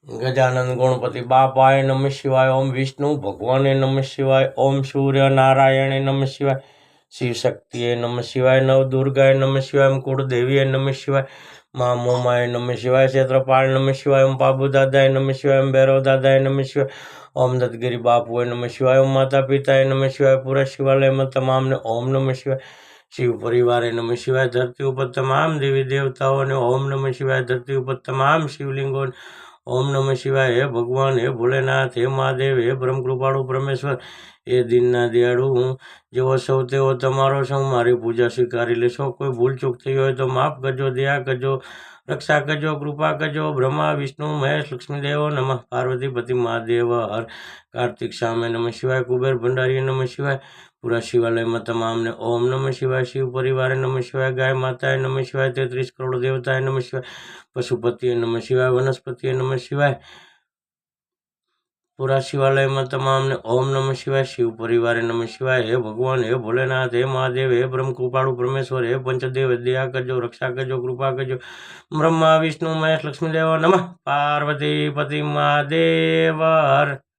गजानन गणपति बापाय नमः शिवाय। ओम विष्णु भगवाने नमः शिवाय। ओम सूर्य नारायणे नमः शिवाय। शिव शक्तिये नमः शिवाय। नव दुर्गाय नमः शिवाय। कुलदेवीय नमः शिवाय। माँ मोमाय नमः शिवाय। क्षेत्रपाल नमः शिवाय। ओम पाबू दादाय नमः शिवाय। ओम भैरव दादाय नमः शिवाय। ओम दत्तगिरी बापुए नमः शिवाय। ओम माता पिताय नमः शिवाय। पूरा शिवालय में तमाम ने ओम नमः शिवाय। शिव परिवारे नमः शिवाय। धरती पर तमाम देवी देवताओं ने ओम नमः शिवाय। धरती पर तमाम शिवलिंगों ने ओम नमः शिवाय। हे भगवान, हे भोलेनाथ, हे महादेव, हे ब्रह्म कृपाळु परमेश्वर, એ દિનના દિયાળુ હું જેવો સૌ તેવો તમારો સૌ મારી પૂજા સ્વીકારી લેશો। કોઈ ભૂલ ચૂક થઈ હોય તો માફ કરજો, દયા કરજો, રક્ષા કરજો, કૃપા કરજો। બ્રહ્મા વિષ્ણુ મહેશ લક્ષ્મીદેવો નમઃ। પાર્વતીપતિ મહાદેવ હર। કાર્તિક સામે નમઃ शिवाय। कुबेर भंडारी नमः शिवाय। पूरा शिवालय में तमाम ने ओम नमः शिवाय। शिव परिवार नमः शिवाय। गाय माताए नमः शिवाय। 33 करोड़ देवताए नमः शिवाय। पशुपति नमः शिवाय। वनस्पति नमः शिवाय। पूरा शिवालय में तमाम ने ओम नमः शिवाय। शिव परिवार नमः शिवाय। हे भगवान, हे भोलेनाथ, हे महादेव, हे ब्रह्म कृपाळु परमेश्वर, हे पंचदेव, दया करजो, रक्षा करजो, कृपा करजो। ब्रह्मा विष्णु महेश लक्ष्मीदेव नमः। पार्वती पति महादेव हर।